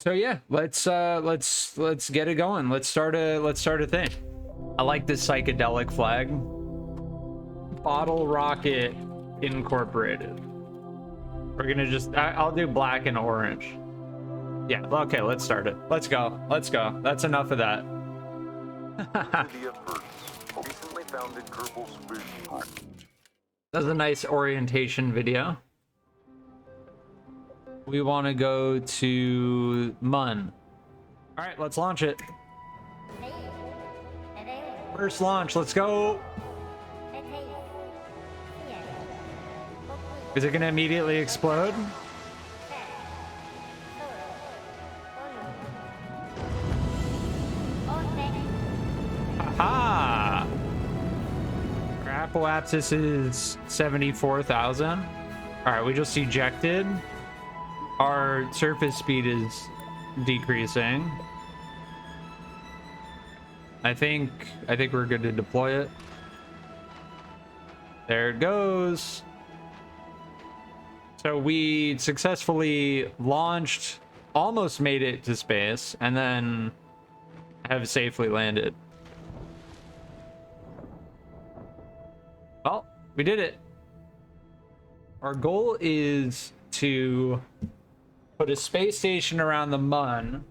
So yeah, let's get it going. Let's start a thing. I like this psychedelic flag. Bottle Rocket Incorporated. We're gonna just I'll do black and orange. Yeah, okay, let's start it. Let's go. Let's go. That's enough of that. Recently founded Kerbal Space Program. That's a nice orientation video. We want to go to Mun. All right, let's launch it. First launch, let's go. Is it gonna immediately explode? Aha! Our apoapsis is 74,000. All right, we just ejected. Our surface speed is decreasing. I think we're good to deploy it. There it goes. So we successfully launched, almost made it to space, and then have safely landed. Well, we did it. Our goal is to put a space station around the Mun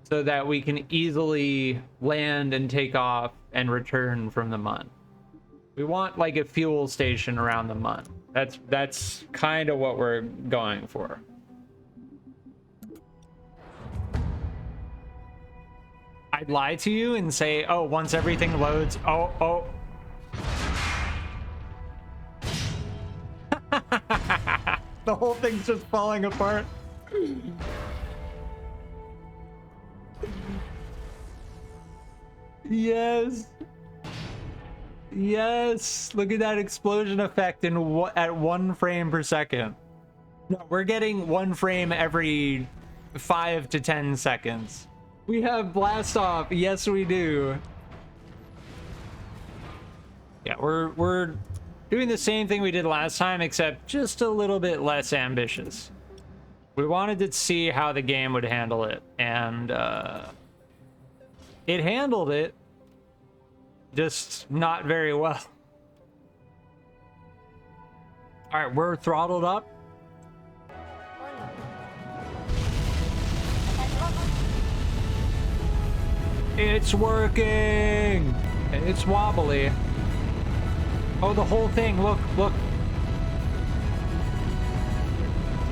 so that we can easily land and take off and return from the Mun. We want like a fuel station around the Mun. That's kind of what we're going for. I'd lie to you and say, oh, once everything loads, oh. The whole thing's just falling apart. Yes. Yes. Look at that explosion effect at 1 frame per second. No, we're getting 1 frame every 5 to 10 seconds. We have blast off. Yes, we do. Yeah, we're doing the same thing we did last time, except just a little bit less ambitious. We wanted to see how the game would handle it, and it handled it, just not very well. All right, we're throttled up. It's working. It's wobbly. Oh, the whole thing. Look.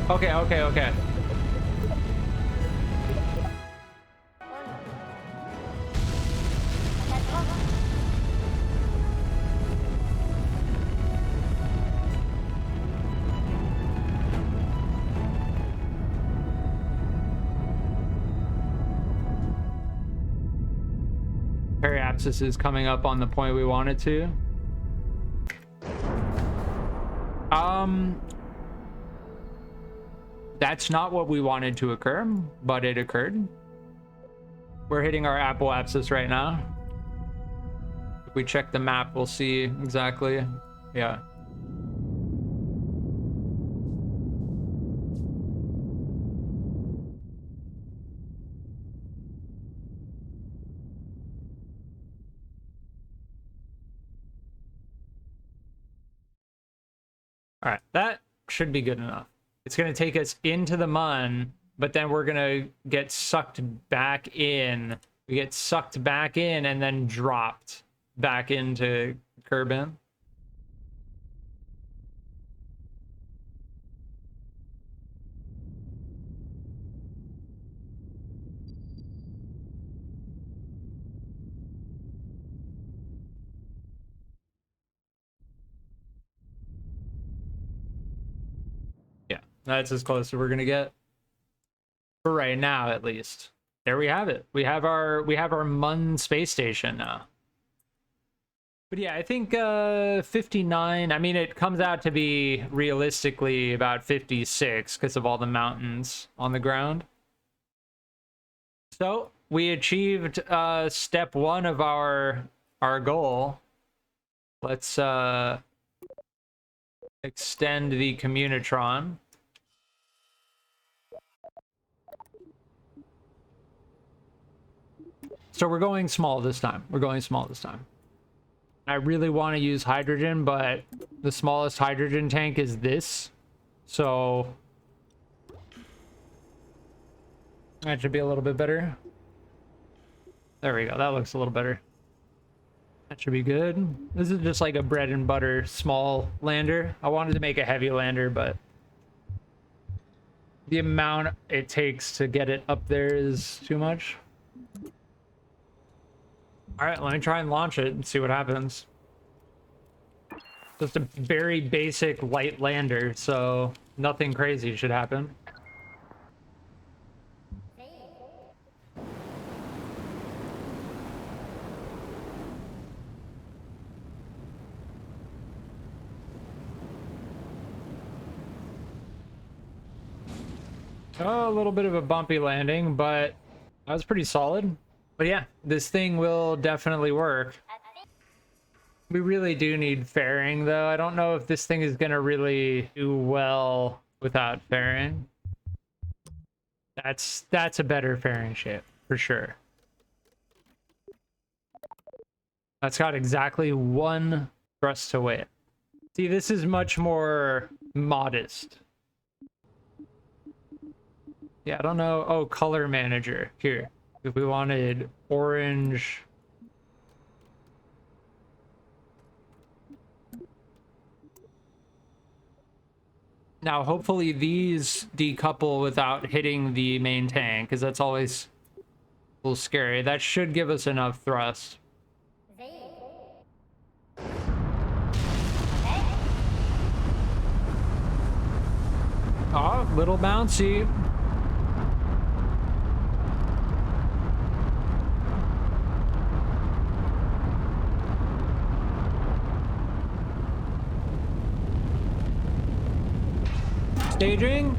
Okay. Periapsis is coming up on the point we wanted to. That's not what we wanted to occur, but it occurred. We're hitting our apoapsis right now. If we check the map, we'll see exactly. Yeah. All right, that should be good enough. It's going to take us into the Mun, but then we're going to get sucked back in. We get sucked back in and then dropped back into Kerbin. Yeah, that's as close as we're going to get. For right now, at least. There we have it. We have our Mun space station now. But yeah, I think 59, I mean, it comes out to be realistically about 56 because of all the mountains on the ground. So we achieved step 1 of our goal. Let's extend the communitron. So we're going small this time. We're going small this time. I really want to use hydrogen, but the smallest hydrogen tank is this. So that should be a little bit better. There we go. That looks a little better. That should be good. This is just like a bread and butter small lander. I wanted to make a heavy lander, but the amount it takes to get it up there is too much. All right, let me try and launch it and see what happens. Just a very basic light lander, so nothing crazy should happen. Oh, a little bit of a bumpy landing, but that was pretty solid. But yeah, this thing will definitely work. We really do need fairing, though. I don't know if this thing is going to really do well without fairing. That's a better fairing shape, for sure. That's got exactly one thrust to weight. See, this is much more modest. Yeah, I don't know. Oh, color manager. Here. If we wanted orange. Now, hopefully these decouple without hitting the main tank, because that's always a little scary. That should give us enough thrust. Oh, little bouncy. Staging.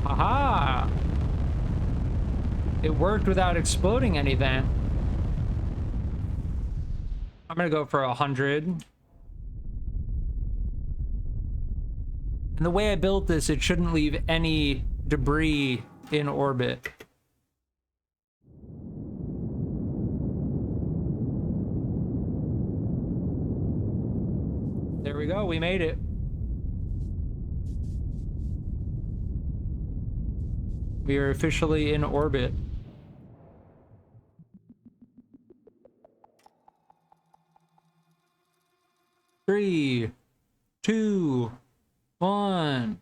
Aha! It worked without exploding anything. I'm gonna go for 100. And the way I built this, it shouldn't leave any debris in orbit. There we go, we made it. We are officially in orbit. Three, two, one.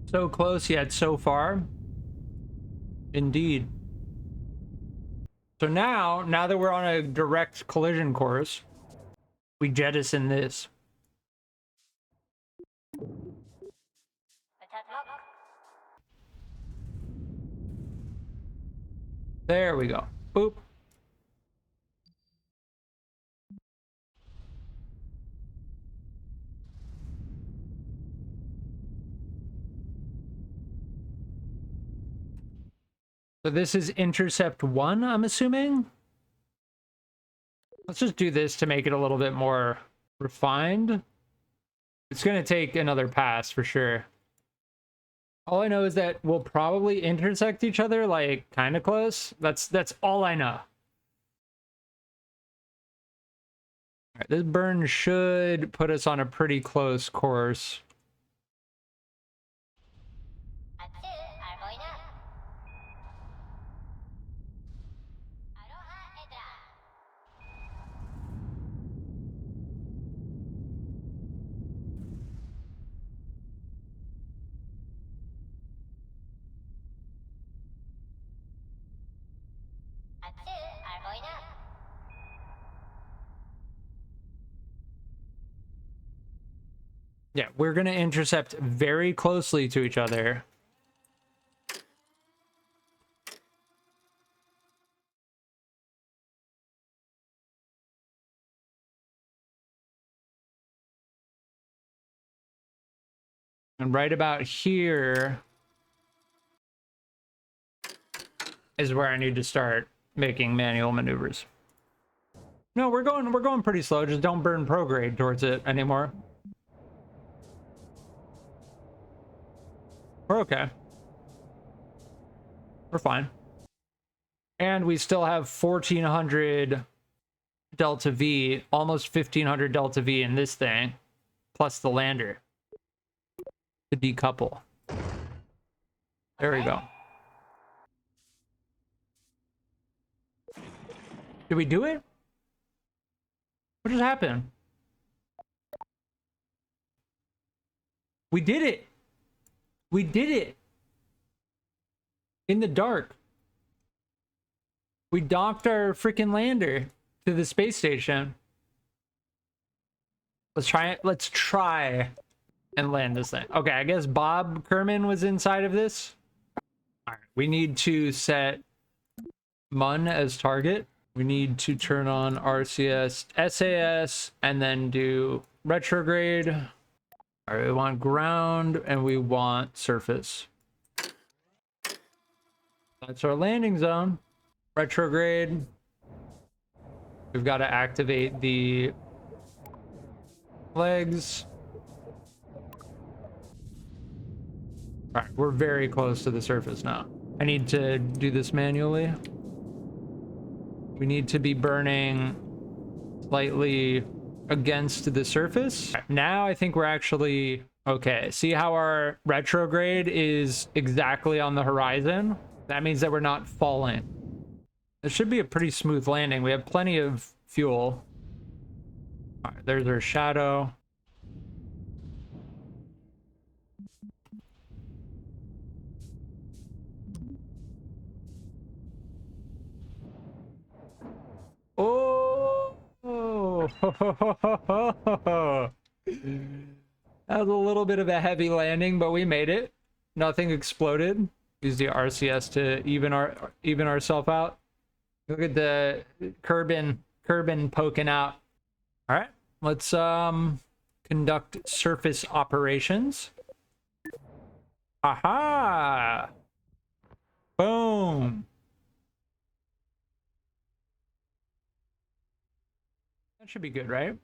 So close yet so far. Indeed. So now that we're on a direct collision course, we jettison this. There we go. Boop. So this is intercept 1, I'm assuming. Let's just do this to make it a little bit more refined. It's going to take another pass for sure. All I know is that we'll probably intersect each other, like, kind of close. That's all I know. All right, this burn should put us on a pretty close course. Yeah, we're going to intercept very closely to each other. And right about here is where I need to start making manual maneuvers. No, we're going pretty slow. Just don't burn prograde towards it anymore. We're okay. We're fine. And we still have 1400 delta V, almost 1500 delta V in this thing, plus the lander to decouple. There we go. Did we do it? What just happened? We did it. We did it. In the dark. We docked our freaking lander to the space station. Let's try it. Let's try and land this thing. Okay, I guess Bob Kerman was inside of this. All right, we need to set MUN as target. We need to turn on RCS, SAS, and then do retrograde. All right, we want ground and we want surface. That's our landing zone. Retrograde. We've got to activate the legs. All right, we're very close to the surface now. I need to do this manually. We need to be burning slightly against the surface. Now I think we're actually okay. See how our retrograde is exactly on the horizon? That means that we're not falling. It should be a pretty smooth landing. We have plenty of fuel. All right, there's our shadow. Oh, that was a little bit of a heavy landing, but we made it. Nothing exploded. Use the RCS to even ourselves out. Look at the Kerbin poking out. All right, let's conduct surface operations. Aha! Boom. That should be good, right?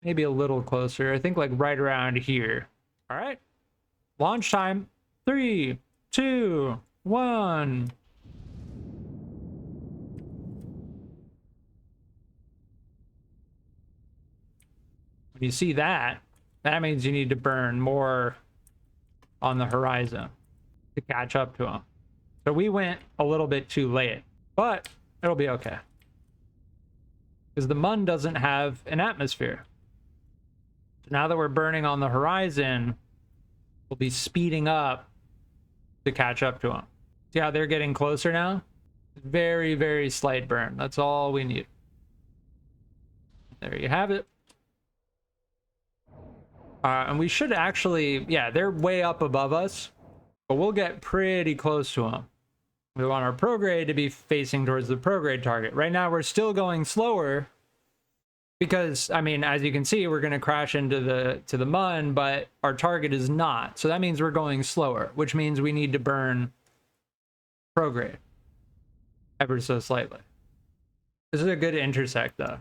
Maybe a little closer. I think like right around here. All right. Launch time. 3, 2, 1. When you see that, that means you need to burn more on the horizon to catch up to them. So we went a little bit too late, but it'll be okay. Because the MUN doesn't have an atmosphere. So now that we're burning on the horizon, we'll be speeding up to catch up to them. See how they're getting closer now? Very, very slight burn. That's all we need. There you have it. And we should actually, yeah, they're way up above us, but we'll get pretty close to them. We want our prograde to be facing towards the prograde target. Right now, we're still going slower because, I mean, as you can see, we're going to crash into the MUN, but our target is not. So that means we're going slower, which means we need to burn prograde ever so slightly. This is a good intersect, though.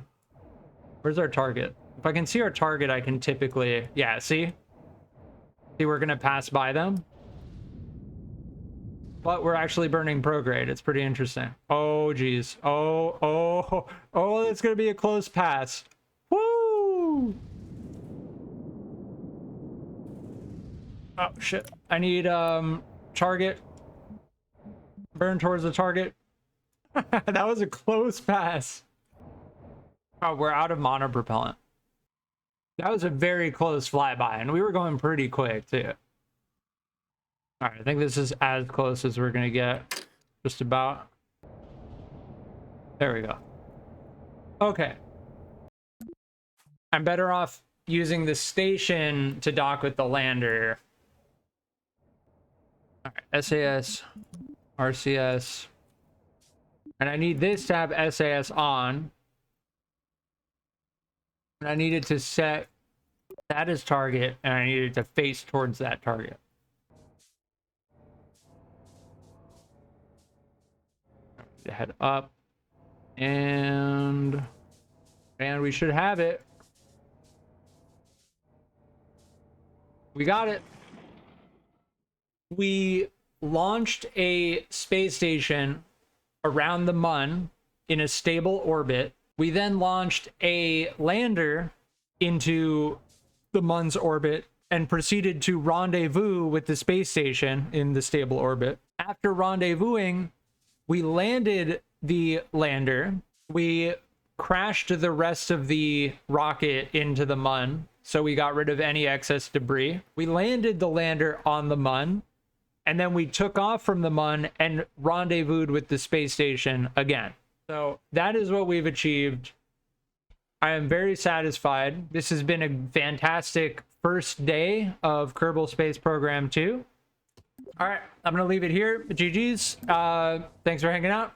Where's our target? If I can see our target, I can typically, yeah, see? See, we're going to pass by them. But we're actually burning prograde. It's pretty interesting. Oh, geez. Oh, it's going to be a close pass. Woo! Oh, shit. I need, target. Burn towards the target. That was a close pass. Oh, we're out of monopropellant. That was a very close flyby, and we were going pretty quick, too. All right, I think this is as close as we're going to get. Just about. There we go. Okay. I'm better off using the station to dock with the lander. All right, SAS, RCS. And I need this to have SAS on. And I need it to set that is target, and I needed to face towards that target. Head up, and we should have it. We got it. We launched a space station around the Mun in a stable orbit. We then launched a lander into the Mun's orbit and proceeded to rendezvous with the space station in the stable orbit. After rendezvousing, we landed the lander. We crashed the rest of the rocket into the Mun, so we got rid of any excess debris. We landed the lander on the Mun, and then we took off from the Mun and rendezvoused with the space station again. So that is what we've achieved. I am very satisfied. This has been a fantastic first day of Kerbal Space Program 2. All right, I'm going to leave it here. GG's. Thanks for hanging out.